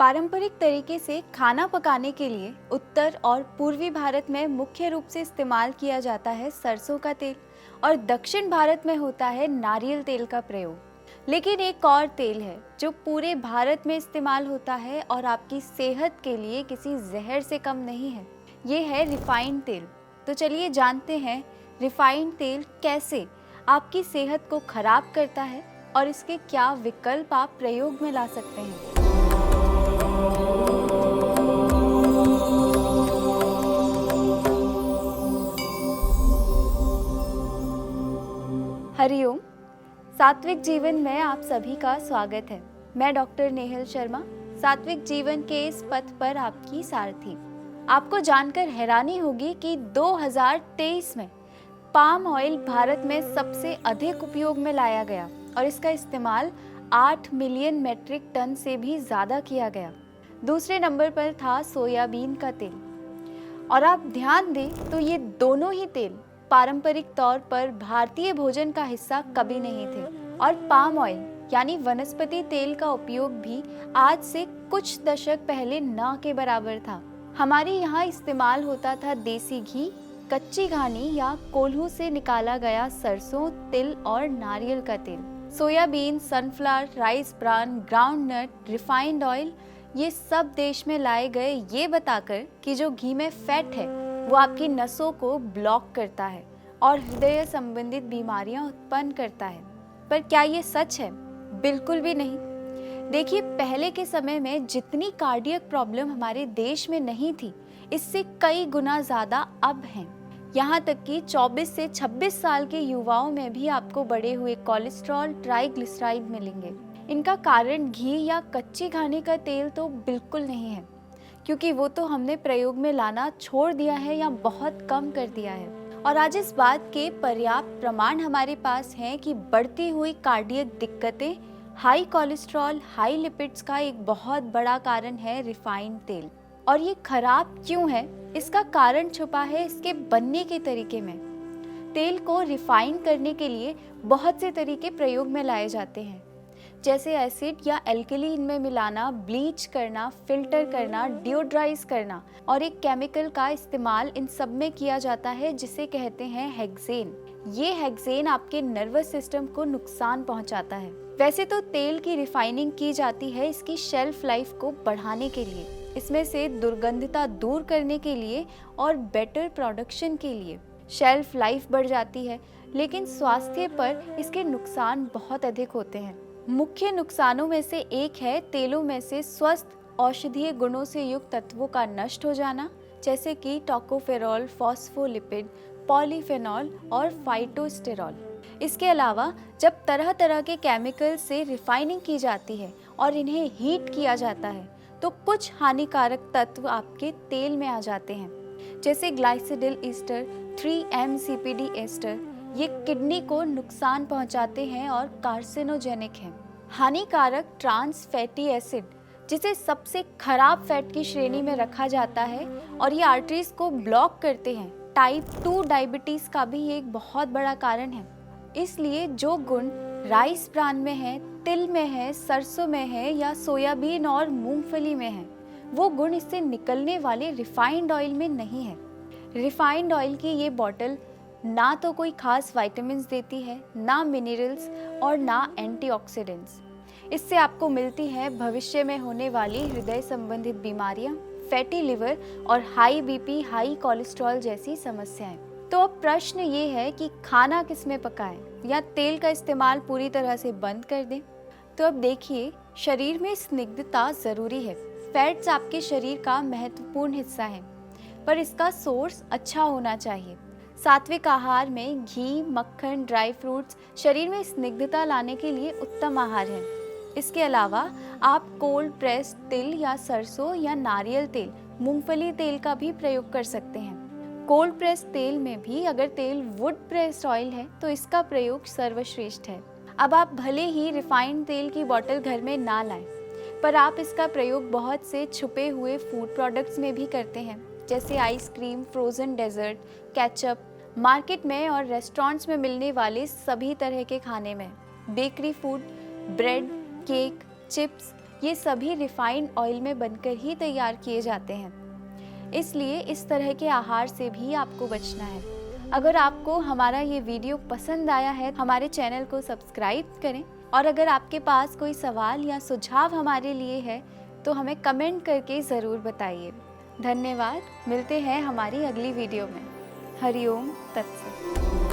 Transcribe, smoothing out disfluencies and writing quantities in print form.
पारंपरिक तरीके से खाना पकाने के लिए उत्तर और पूर्वी भारत में मुख्य रूप से इस्तेमाल किया जाता है सरसों का तेल और दक्षिण भारत में होता है नारियल तेल का प्रयोग। लेकिन एक और तेल है जो पूरे भारत में इस्तेमाल होता है और आपकी सेहत के लिए किसी जहर से कम नहीं है। ये है रिफाइंड तेल। तो चलिए जानते हैं रिफाइंड तेल कैसे आपकी सेहत को खराब करता है और इसके क्या विकल्प आप प्रयोग में ला सकते हैं। हरिओम। सात्विक जीवन में आप सभी का स्वागत है। मैं डॉक्टर नेहल शर्मा, सात्विक जीवन के इस पथ पर आपकी सारथी। आपको जानकर हैरानी होगी कि 2023 में पाम ऑयल भारत में सबसे अधिक उपयोग में लाया गया और इसका इस्तेमाल 8 मिलियन मेट्रिक टन से भी ज़्यादा किया गया। दूसरे नंबर पर था सोयाबीन का तेल। और आप ध्यान दें तो ये दोनों ही तेल पारंपरिक तौर पर भारतीय भोजन का हिस्सा कभी नहीं थे और पाम ऑयल यानी वनस्पति तेल का उपयोग भी आज से कुछ दशक पहले न के बराबर था। हमारे यहाँ इस्तेमाल होता था देसी घी, कच्ची घानी या कोल्हू से निकाला गया सरसों, तिल और नारियल का तेल। Soybean, sunflower, rice bran, groundnut, refined oil ये सब देश में लाए गए ये बताकर कि जो घी में फैट है वो आपकी नसों को ब्लॉक करता है और हृदय संबंधित बीमारियां उत्पन्न करता है। पर क्या ये सच है? बिल्कुल भी नहीं। देखिए, पहले के समय में जितनी कार्डियक प्रॉब्लम हमारे देश में नहीं थी, इससे कई गुना ज़्यादा अब हैं। यहाँ तक कि 24 से 26 साल के युवाओं में भी आपको बढ़े हुए कोलेस्ट्रॉल, ट्राइग्लिसराइड मिलेंगे। इनका कारण घी या कच्ची घानी का तेल तो बिल्कुल नहीं है, क्योंकि वो तो हमने प्रयोग में लाना छोड़ दिया है या बहुत कम कर दिया है। और आज इस बात के पर्याप्त प्रमाण हमारे पास हैं कि बढ़ती हुई कार्डियक दिक्कतें, हाई कोलेस्ट्रॉल, हाई लिपिड्स का एक बहुत बड़ा कारण है रिफाइंड तेल। और ये खराब क्यों है, इसका कारण छुपा है इसके बनने के तरीके में। तेल को रिफाइन करने के लिए बहुत से तरीके प्रयोग में लाए जाते हैं, जैसे एसिड या एल्कली इनमें मिलाना, ब्लीच करना, फिल्टर करना, डिओड्राइज करना और एक केमिकल का इस्तेमाल इन सब में किया जाता है जिसे कहते हैं हेक्सेन। ये हेक्सेन आपके नर्वस सिस्टम को नुकसान पहुंचाता है। वैसे तो तेल की रिफाइनिंग की जाती है इसकी शेल्फ लाइफ को बढ़ाने के लिए, इसमें से दुर्गंधता दूर करने के लिए और बेटर प्रोडक्शन के लिए। शेल्फ लाइफ बढ़ जाती है, लेकिन स्वास्थ्य पर इसके नुकसान बहुत अधिक होते हैं। मुख्य नुकसानों में से एक है तेलों में से स्वस्थ औषधीय गुणों से युक्त तत्वों का नष्ट हो जाना, जैसे कि टोकोफेरॉल, फॉस्फोलिपिड, पॉलीफेनॉल और फाइटोस्टेरॉल। इसके अलावा जब तरह तरह के केमिकल से रिफाइनिंग की जाती है और इन्हें हीट किया जाता है तो कुछ हानिकारक तत्व आपके तेल में आ जाते हैं, जैसे ग्लाइसिडिल ईस्टर, 3-MCPD एस्टर। ये किडनी को नुकसान पहुंचाते हैं और कार्सिनोजेनिक हैं। हानिकारक ट्रांस फैटी एसिड, जिसे सबसे खराब फैट की श्रेणी में रखा जाता है और ये आर्टरीज को ब्लॉक करते हैं। टाइप 2 डायबिटीज का भी एक बहुत बड़ा कारण है। इसलिए जो गुण राइस ब्रान में है, तिल में है, सरसों में है या सोयाबीन और मूंगफली में है, वो गुण इससे निकलने वाले रिफाइंड ऑयल में नहीं है। रिफाइंड ऑयल की ये बॉटल ना तो कोई खास विटामिन्स देती है, ना मिनरल्स और ना एंटीऑक्सीडेंट्स। इससे आपको मिलती है भविष्य में होने वाली हृदय संबंधित बीमारियां, फैटी लिवर और हाई बीपी, हाई कोलेस्ट्रॉल जैसी समस्याएं। तो अब प्रश्न ये है कि खाना किस में पकाएं या तेल का इस्तेमाल पूरी तरह से बंद कर दें। तो अब देखिए, शरीर में स्निग्धता ज़रूरी है। फैट्स आपके शरीर का महत्वपूर्ण हिस्सा है, पर इसका सोर्स अच्छा होना चाहिए। सात्विक आहार में घी, मक्खन, ड्राई फ्रूट्स शरीर में स्निग्धता लाने के लिए उत्तम आहार हैं। इसके अलावा आप कोल्ड प्रेस तिल या सरसों या नारियल तेल, मूंगफली तेल का भी प्रयोग कर सकते हैं। कोल्ड प्रेस तेल में भी अगर तेल वुड प्रेस्ड ऑयल है तो इसका प्रयोग सर्वश्रेष्ठ है। अब आप भले ही रिफाइंड तेल की बोतल घर में ना लाएं, पर आप इसका प्रयोग बहुत से छुपे हुए फूड प्रोडक्ट्स में भी करते हैं, जैसे ice cream, frozen dessert, ketchup, market में और रेस्टोरेंट्स में मिलने वाले सभी तरह के खाने में, bakery food, bread, cake, chips, ये सभी रिफाइंड ऑयल में बनकर ही तैयार किए जाते हैं। इसलिए इस तरह के आहार से भी आपको बचना है। अगर आपको हमारा ये वीडियो पसंद आया है, हमारे चैनल को सब्सक्राइब करें, और अगर आपके पास कोई सवाल या सुझाव हमारे लिए है तो हमें कमेंट करके ज़रूर बताइए। धन्यवाद। मिलते हैं हमारी अगली वीडियो में। हरिओम तत्सत।